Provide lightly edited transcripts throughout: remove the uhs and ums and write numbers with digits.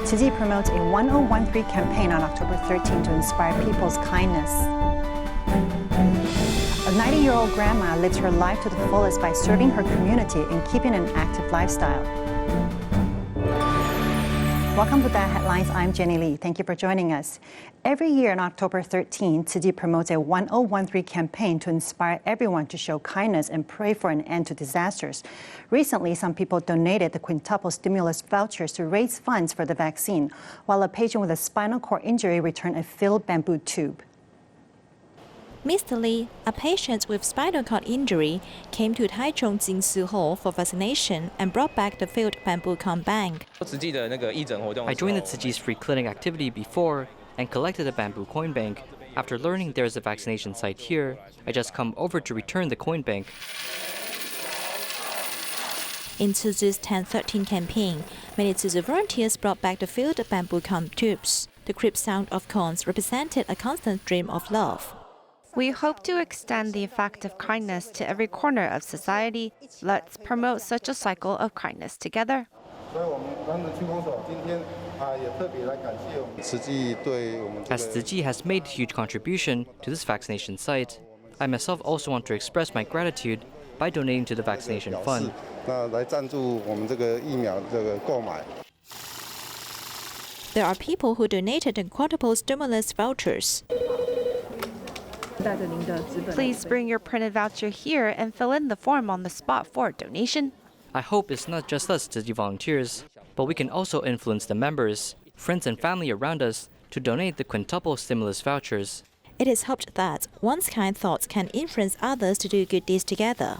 Tzu Chi promotes a 1013 campaign on October 13 to inspire people's kindness. A 90-year-old grandma lives her life to the fullest by serving her community and keeping an active lifestyle. Welcome to That Headlines. I'm Jenny Lee. Thank you for joining us. Every year on October 13, Tzu Chi promotes a 1013 campaign to inspire everyone to show kindness and pray for an end to disasters. Recently, some people donated the quintuple stimulus vouchers to raise funds for the vaccine, while a patient with a spinal cord injury returned a filled bamboo tube. Mr. Lee, a patient with spinal cord injury, came to Taichung Jinsu Hall for vaccination and brought back the filled bamboo com bank. I joined the Tzu Chi's free clinic activity before and collected a bamboo coin bank. After learning there is a vaccination site here, I just come over to return the coin bank. In Tzu Chi's 1013 campaign, many Tzu Chi volunteers brought back the filled bamboo com tubes. The crisp sound of coins represented a constant stream of love. We hope to extend the effect of kindness to every corner of society. Let's promote such a cycle of kindness together. As Tzu Chi has made a huge contribution to this vaccination site, I myself also want to express my gratitude by donating to the vaccination fund. There are people who donated the quadruple stimulus vouchers. Please bring your printed voucher here and fill in the form on the spot for donation. I hope it's not just us Tzu Chi volunteers, but we can also influence the members, friends and family around us to donate the quintuple stimulus vouchers. It is hoped that one's kind thoughts can influence others to do good deeds together.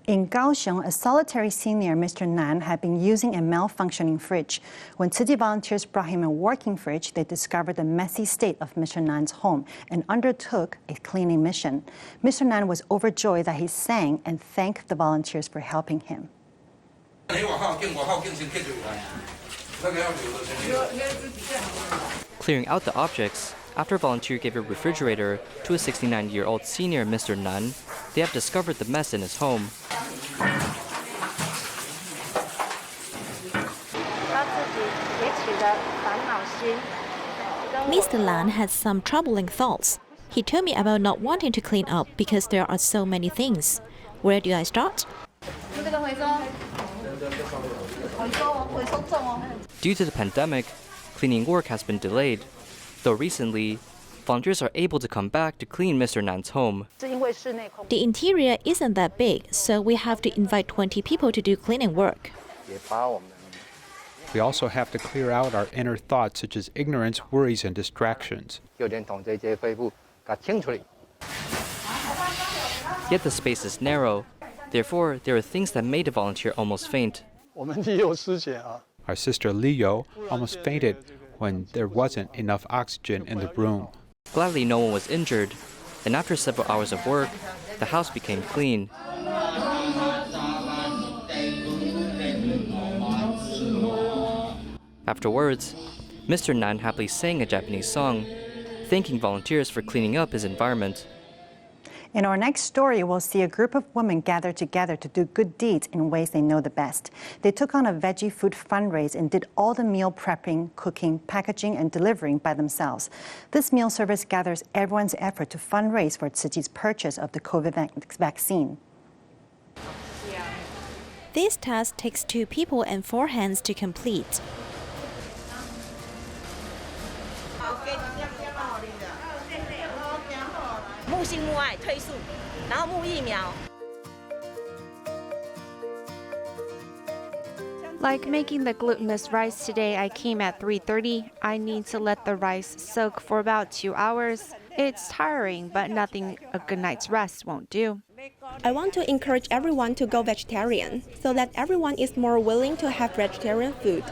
In Kaohsiung, a solitary senior, Mr. Nan, had been using a malfunctioning fridge. When Tzu Chi volunteers brought him a working fridge, they discovered the messy state of Mr. Nan's home and undertook a cleaning mission. Mr. Nan was overjoyed that he sang and thanked the volunteers for helping him. Clearing out the objects, after a volunteer gave a refrigerator to a 69-year-old senior, Mr. Nan, they have discovered the mess in his home. Mr. Lan had some troubling thoughts. He told me about not wanting to clean up because there are so many things. Where do I start? Due to the pandemic, cleaning work has been delayed, though recently, volunteers are able to come back to clean Mr. Nan's home. The interior isn't that big, so we have to invite 20 people to do cleaning work. We also have to clear out our inner thoughts such as ignorance, worries, and distractions. Yet the space is narrow. Therefore, there are things that made a volunteer almost faint. Our sister Leo almost fainted when there wasn't enough oxygen in the room. Gladly, no one was injured, and after several hours of work, the house became clean. Afterwards, Mr. Nan happily sang a Japanese song, thanking volunteers for cleaning up his environment. In our next story, we'll see a group of women gather together to do good deeds in ways they know the best. They took on a veggie food fundraise and did all the meal prepping, cooking, packaging, and delivering by themselves. This meal service gathers everyone's effort to fundraise for Tzu Chi's purchase of the COVID vaccine. This task takes 2 people and 4 hands to complete. Like making the glutinous rice today, I came at 3:30. I need to let the rice soak for about 2 hours. It's tiring, but nothing a good night's rest won't do. I want to encourage everyone to go vegetarian so that everyone is more willing to have vegetarian food.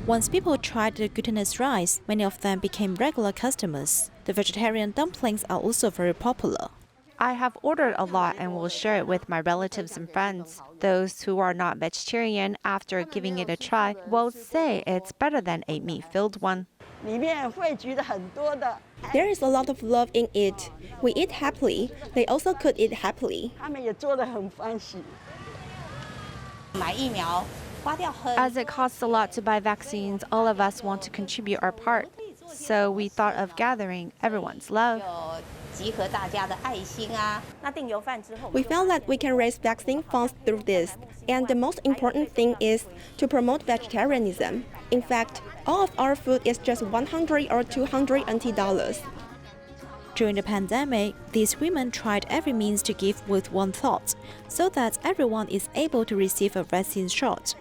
Once people tried the glutinous rice, many of them became regular customers. The vegetarian dumplings are also very popular. I have ordered a lot and will share it with my relatives and friends. Those who are not vegetarian, after giving it a try, will say it's better than a meat-filled one. There is a lot of love in it. We eat happily. They also could eat happily. As it costs a lot to buy vaccines, all of us want to contribute our part. So we thought of gathering everyone's love. We found that we can raise vaccine funds through this. And the most important thing is to promote vegetarianism. In fact, all of our food is just 100 or 200 NT dollars. During the pandemic, these women tried every means to give with one thought, so that everyone is able to receive a vaccine shot.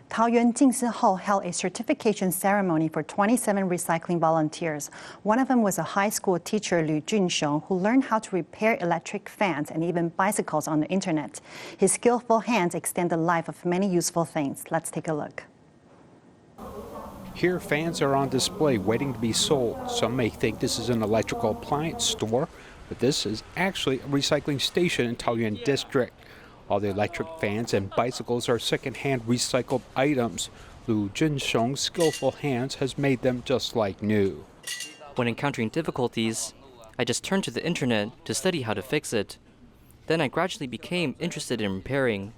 Taoyuan Jingsi held a certification ceremony for 27 recycling volunteers. One of them was a high school teacher, Lu Junxiong, who learned how to repair electric fans and even bicycles on the internet. His skillful hands extend the life of many useful things. Let's take a look. Here, fans are on display waiting to be sold. Some may think this is an electrical appliance store, but this is actually a recycling station in Taoyuan District. All the electric fans and bicycles are second-hand recycled items. Lu Junxiong's skillful hands has made them just like new. When encountering difficulties, I just turned to the internet to study how to fix it. Then I gradually became interested in repairing.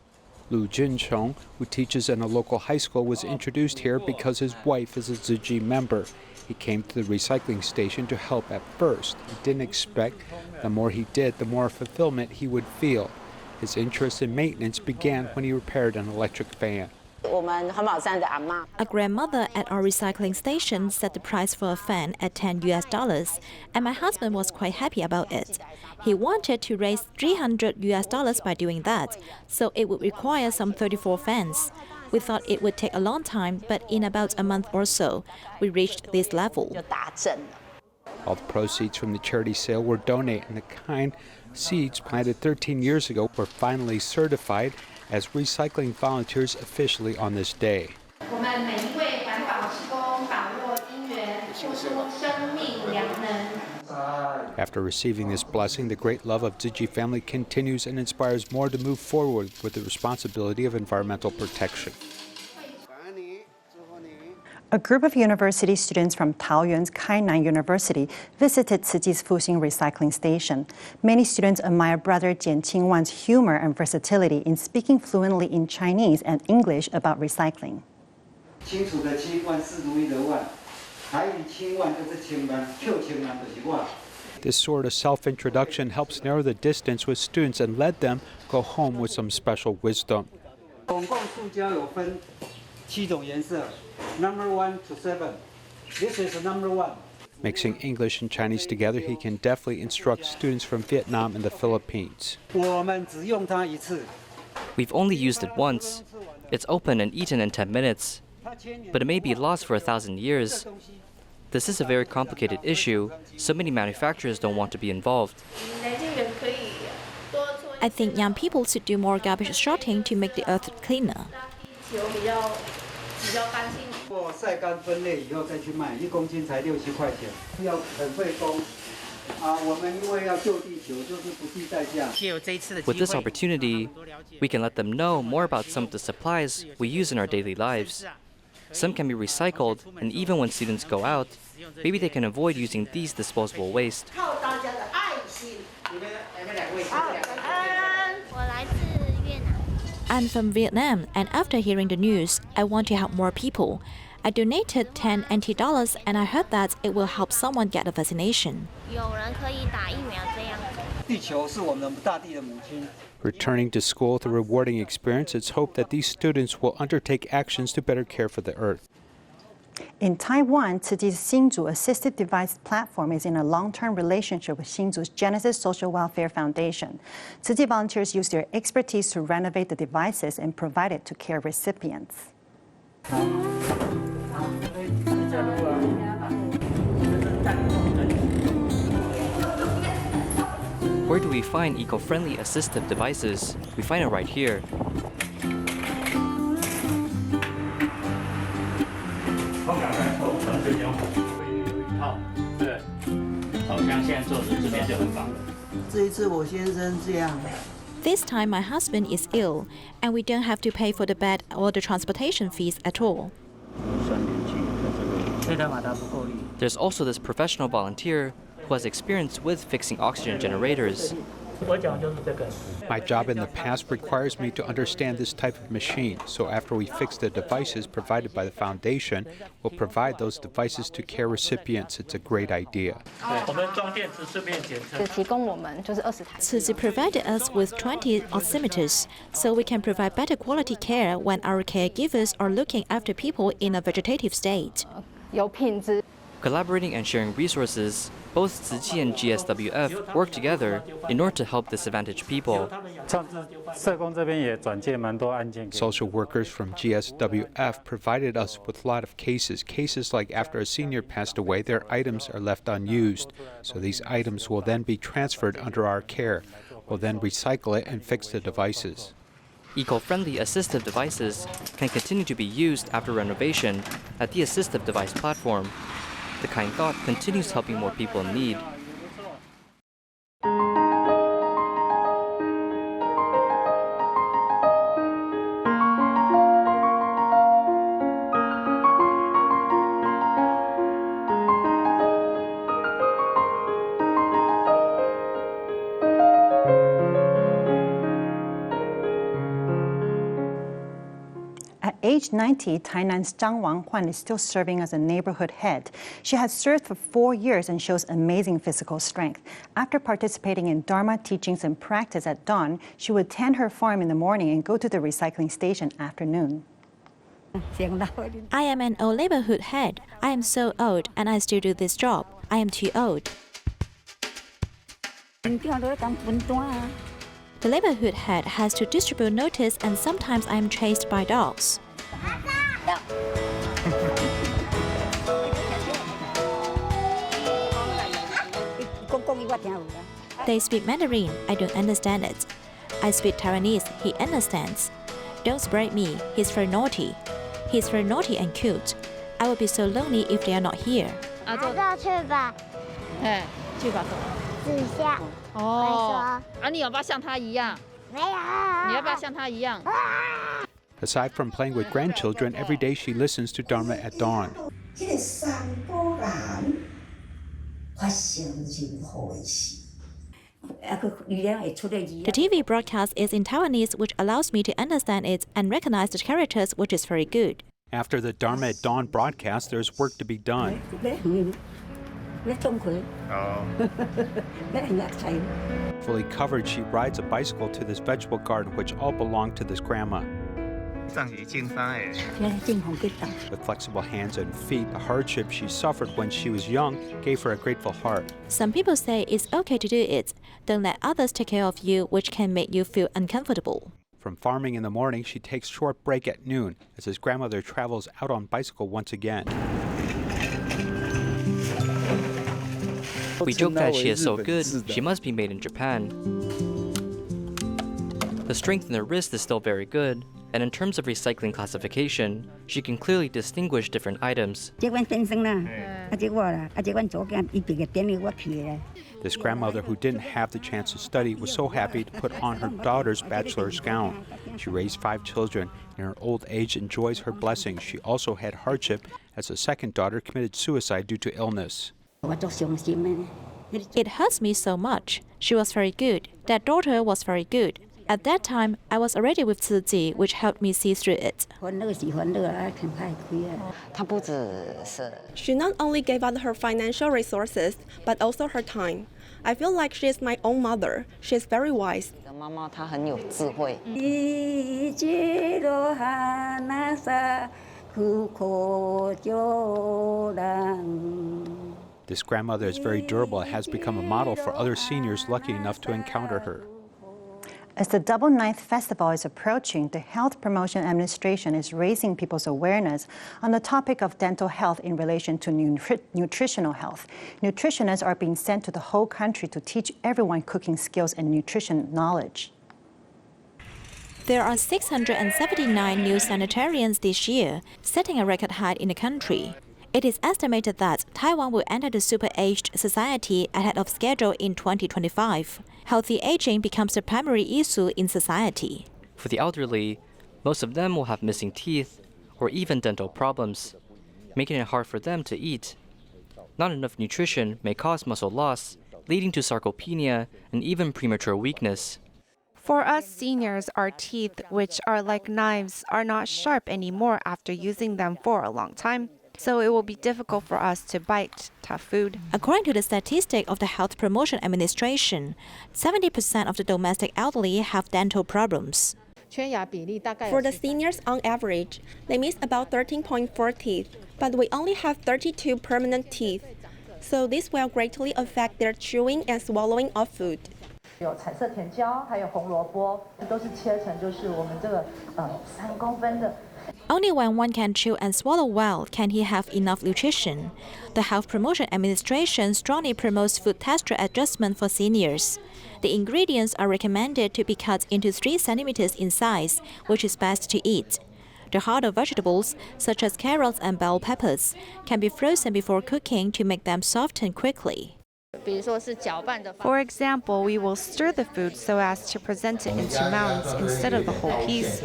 Lu Junxiong, who teaches in a local high school, was introduced here because his wife is a Tzu Chi member. He came to the recycling station to help at first. He didn't expect the more he did, the more fulfillment he would feel. His interest in maintenance began when he repaired an electric fan. A grandmother at our recycling station set the price for a fan at $10, and my husband was quite happy about it. He wanted to raise $300 by doing that, so it would require some 34 fans. We thought it would take a long time, but in about a month or so, we reached this level. All the proceeds from the charity sale were donated, and the kind seeds planted 13 years ago were finally certified as recycling volunteers officially on this day. After receiving this blessing, the great love of Tzu Chi family continues and inspires more to move forward with the responsibility of environmental protection. A group of university students from Taoyuan's Kainan University visited Tzu Chi's Fuxing recycling station. Many students admire Brother Jian Qingwan's humor and versatility in speaking fluently in Chinese and English about recycling. This sort of self-introduction helps narrow the distance with students and let them go home with some special wisdom. Number 1 to 7. This is number 1. Mixing English and Chinese together, he can definitely instruct students from Vietnam and the Philippines. We've only used it once. It's open and eaten in 10 minutes, but it may be lost for 1,000 years. This is a very complicated issue. So many manufacturers don't want to be involved. I think young people should do more garbage sorting to make the earth cleaner. With this opportunity, we can let them know more about some of the supplies we use in our daily lives. Some can be recycled, and even when students go out, maybe they can avoid using these disposable waste. I'm from Vietnam, and after hearing the news, I want to help more people. I donated 10 NT dollars, and I heard that it will help someone get a vaccination. Returning to school with a rewarding experience, it's hoped that these students will undertake actions to better care for the earth. In Taiwan, Tzu Chi's Xinzhu assistive device platform is in a long-term relationship with Xinzhu's Genesis Social Welfare Foundation. Tzu Chi volunteers use their expertise to renovate the devices and provide it to care recipients. Where do we find eco-friendly assistive devices? We find it right here. This time my husband is ill, and we don't have to pay for the bed or the transportation fees at all. There's also this professional volunteer who has experience with fixing oxygen generators. My job in the past requires me to understand this type of machine, so after we fix the devices provided by the foundation, we'll provide those devices to care recipients. It's a great idea. Tzu Chi provided us with 20 oximeters, so we can provide better quality care when our caregivers are looking after people in a vegetative state. Collaborating and sharing resources, both Tzu Chi and GSWF work together in order to help disadvantaged people. Social workers from GSWF provided us with a lot of cases like after a senior passed away, their items are left unused. So these items will then be transferred under our care. We'll then recycle it and fix the devices. Eco-friendly assistive devices can continue to be used after renovation at the assistive device platform. The kind thought continues helping more people in need. At age 90, Tainan's Zhang Wanghuan is still serving as a neighborhood head. She has served for 4 years and shows amazing physical strength. After participating in Dharma teachings and practice at dawn, she would tend her farm in the morning and go to the recycling station afternoon. I am an old neighborhood head. I am so old and I still do this job. I am too old. The neighborhood head has to distribute notice and sometimes I am chased by dogs. They speak Mandarin. I don't understand it. I speak Taiwanese. He understands. Don't spray me. He's very naughty. He's very naughty and cute. I will be so lonely if they are not here. Aside from playing with grandchildren, every day she listens to Dharma at dawn. The TV broadcast is in Taiwanese, which allows me to understand it and recognize the characters, which is very good. After the Dharma at dawn broadcast, there's work to be done. Fully covered, she rides a bicycle to this vegetable garden, which all belong to this grandma. With flexible hands and feet, the hardship she suffered when she was young gave her a grateful heart. Some people say it's okay to do it. Don't let others take care of you, which can make you feel uncomfortable. From farming in the morning, she takes a short break at noon as his grandmother travels out on bicycle once again. We joke that she is so good, she must be made in Japan. The strength in her wrist is still very good, and in terms of recycling classification, she can clearly distinguish different items. This grandmother, who didn't have the chance to study, was so happy to put on her daughter's bachelor's gown. She raised 5 children. In her old age, enjoys her blessings. She also had hardship as a second daughter committed suicide due to illness. It hurts me so much. She was very good. That daughter was very good. At that time, I was already with Tzu Chi, which helped me see through it. She not only gave out her financial resources, but also her time. I feel like she is my own mother. She is very wise. This grandmother is very durable and has become a model for other seniors lucky enough to encounter her. As the Double Ninth Festival is approaching, the Health Promotion Administration is raising people's awareness on the topic of dental health in relation to nutritional health. Nutritionists are being sent to the whole country to teach everyone cooking skills and nutrition knowledge. There are 679 new sanitarians this year, setting a record high in the country. It is estimated that Taiwan will enter the super-aged society ahead of schedule in 2025. Healthy aging becomes the primary issue in society. For the elderly, most of them will have missing teeth or even dental problems, making it hard for them to eat. Not enough nutrition may cause muscle loss leading to sarcopenia and even premature weakness. For us seniors, our teeth, which are like knives, are not sharp anymore after using them for a long time. So it will be difficult for us to bite tough food. According to the statistic of the Health Promotion Administration, 70% of the domestic elderly have dental problems. For the seniors on average, they miss about 13.4 teeth, but we only have 32 permanent teeth. So this will greatly affect their chewing and swallowing of food. 有彩色甜椒，还有红萝卜，都是切成就是我们这个3公分的。 Only when one can chew and swallow well can he have enough nutrition. The Health Promotion Administration strongly promotes food texture adjustment for seniors. The ingredients are recommended to be cut into 3 centimeters in size, which is best to eat. The harder vegetables, such as carrots and bell peppers, can be frozen before cooking to make them soften quickly. For example, we will stir the food so as to present it into mounds instead of the whole piece.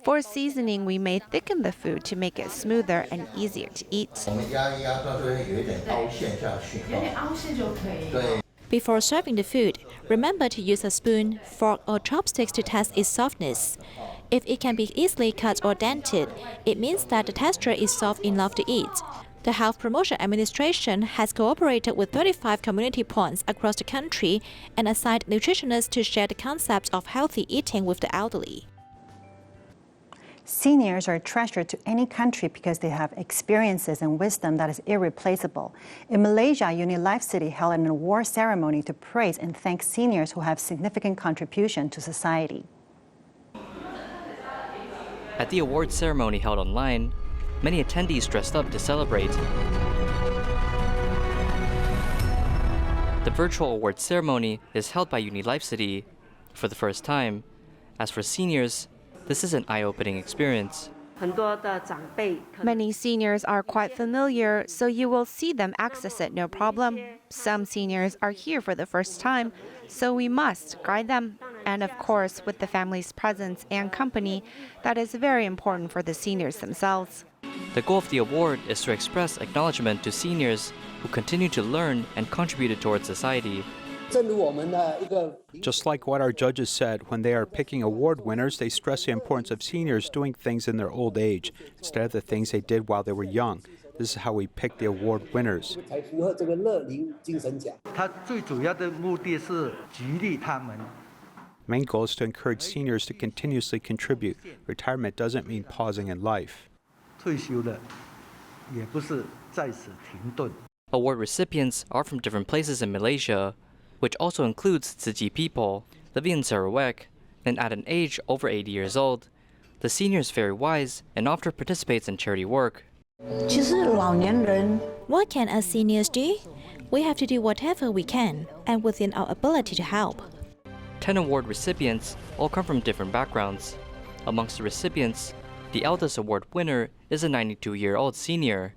For seasoning, we may thicken the food to make it smoother and easier to eat. Before serving the food, remember to use a spoon, fork, or chopsticks to test its softness. If it can be easily cut or dented, it means that the texture is soft enough to eat. The Health Promotion Administration has cooperated with 35 community points across the country and assigned nutritionists to share the concepts of healthy eating with the elderly. Seniors are a treasure to any country because they have experiences and wisdom that is irreplaceable. In Malaysia, Unilife City held an award ceremony to praise and thank seniors who have significant contribution to society. At the award ceremony held online, many attendees dressed up to celebrate. The virtual award ceremony is held by Unilife City for the first time. As for seniors, this is an eye-opening experience. Many seniors are quite familiar, so you will see them access it no problem. Some seniors are here for the first time, so we must guide them. And of course, with the family's presence and company, that is very important for the seniors themselves. The goal of the award is to express acknowledgement to seniors who continue to learn and contributed towards society. Just like what our judges said, when they are picking award winners, they stress the importance of seniors doing things in their old age instead of the things they did while they were young. This is how we pick the award winners. Main goal is to encourage seniors to continuously contribute. Retirement doesn't mean pausing in life. Award recipients are from different places in Malaysia, which also includes Tzu Chi people living in Sarawak, and at an age over 80 years old. The senior is very wise and often participates in charity work. What can us seniors do? We have to do whatever we can and within our ability to help. 10 award recipients all come from different backgrounds. Amongst the recipients, the eldest award winner is a 92-year-old senior.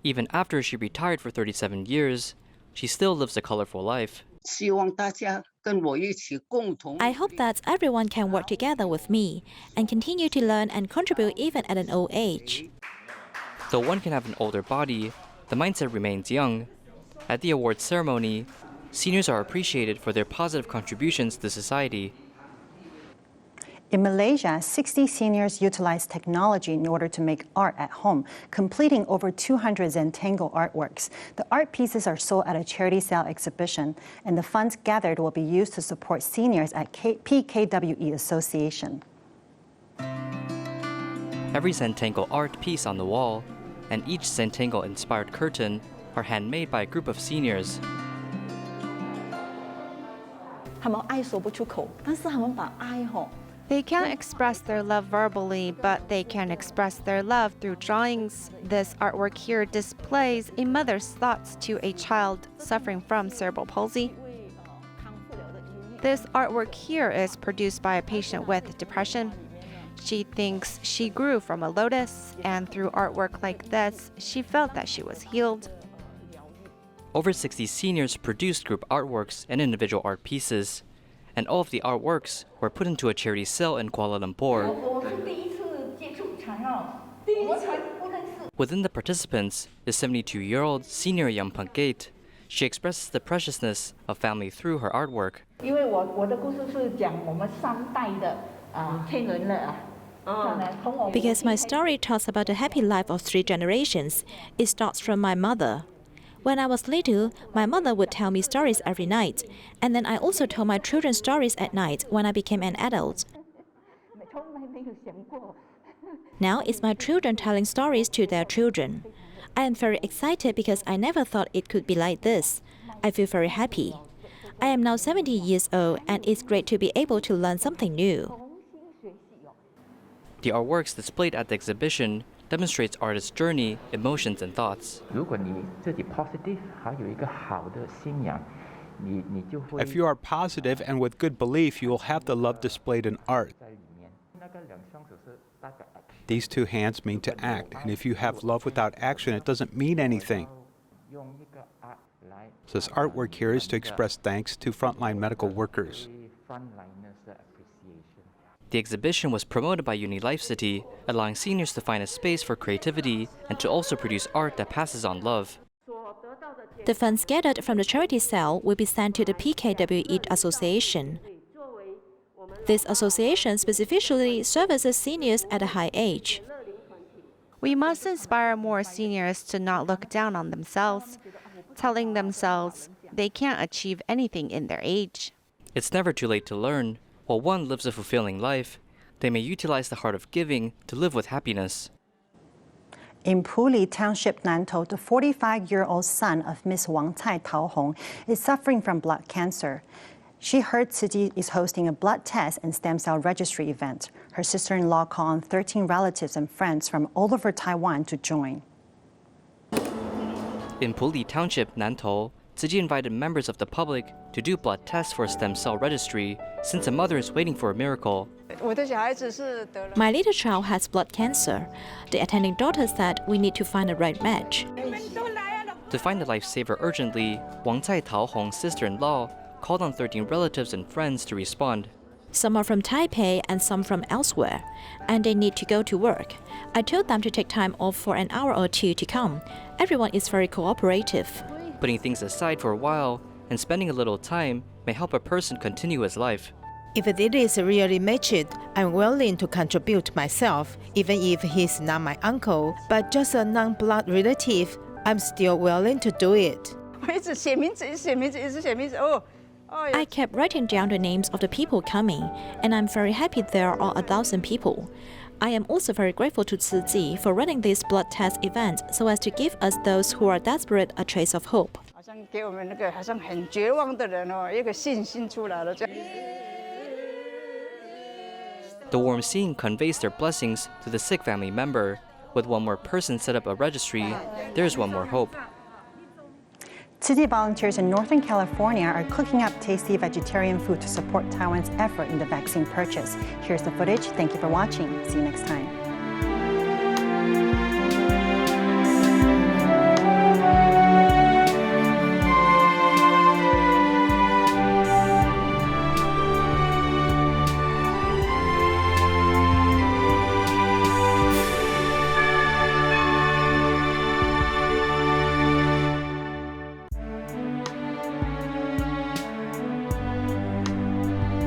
Even after she retired for 37 years, she still lives a colorful life. I hope that everyone can work together with me and continue to learn and contribute even at an old age. Though one can have an older body, the mindset remains young. At the awards ceremony, seniors are appreciated for their positive contributions to society. In Malaysia, 60 seniors utilize technology in order to make art at home, completing over 200 Zentangle artworks. The art pieces are sold at a charity sale exhibition, and the funds gathered will be used to support seniors at PKWE Association. Every Zentangle art piece on the wall and each Zentangle-inspired curtain are handmade by a group of seniors. 他们爱说不出口，但是他们把爱 They can't express their love verbally, but they can express their love through drawings. This artwork here displays a mother's thoughts to a child suffering from cerebral palsy. This artwork here is produced by a patient with depression. She thinks she grew from a lotus, and through artwork like this, she felt that she was healed. Over 60 seniors produced group artworks and individual art pieces, and all of the artworks were put into a charity sale in Kuala Lumpur. Within the participants is 72-year-old senior Yang Pengate. She expresses the preciousness of family through her artwork. Because my story talks about the happy life of 3 generations, it starts from my mother. When I was little, my mother would tell me stories every night, and then I also told my children stories at night when I became an adult. Now it's my children telling stories to their children. I am very excited because I never thought it could be like this. I feel very happy. I am now 70 years old, and it's great to be able to learn something new. The artworks displayed at the exhibition demonstrates artists' journey, emotions, and thoughts. If you are positive and with good belief, you will have the love displayed in art. These 2 hands mean to act, and if you have love without action, it doesn't mean anything. So this artwork here is to express thanks to frontline medical workers. The exhibition was promoted by Unilife City, allowing seniors to find a space for creativity and to also produce art that passes on love. The funds gathered from the charity sale will be sent to the PKWE Association. This association specifically services seniors at a high age. We must inspire more seniors to not look down on themselves, telling themselves they can't achieve anything in their age. It's never too late to learn. While one lives a fulfilling life, they may utilize the heart of giving to live with happiness. In Puli Township, Nantou, the 45-year-old son of Miss Wang Cai Tao Hong is suffering from blood cancer. She heard Tzu Chi is hosting a blood test and stem cell registry event. Her sister-in-law called on 13 relatives and friends from all over Taiwan to join. In Puli Township, Nantou, Tzu Chi invited members of the public to do blood tests for a stem cell registry since a mother is waiting for a miracle. My little child has blood cancer. The attending daughter said we need to find the right match. To find a lifesaver urgently, Wang Cai Tao Hong's sister-in-law called on 13 relatives and friends to respond. Some are from Taipei and some from elsewhere, and they need to go to work. I told them to take time off for an hour or 2 to come. Everyone is very cooperative. Putting things aside for a while and spending a little time may help a person continue his life. If it is really matched, I'm willing to contribute myself, even if he's not my uncle, but just a non-blood relative, I'm still willing to do it. I kept writing down the names of the people coming, and I'm very happy there are 1,000 people. I am also very grateful to Tzu Chi for running this blood test event so as to give us those who are desperate a trace of hope. The warm scene conveys their blessings to the sick family member. With one more person set up a registry, there's one more hope. Tzu Chi volunteers in Northern California are cooking up tasty vegetarian food to support Taiwan's effort in the vaccine purchase. Here's the footage. Thank you for watching. See you next time.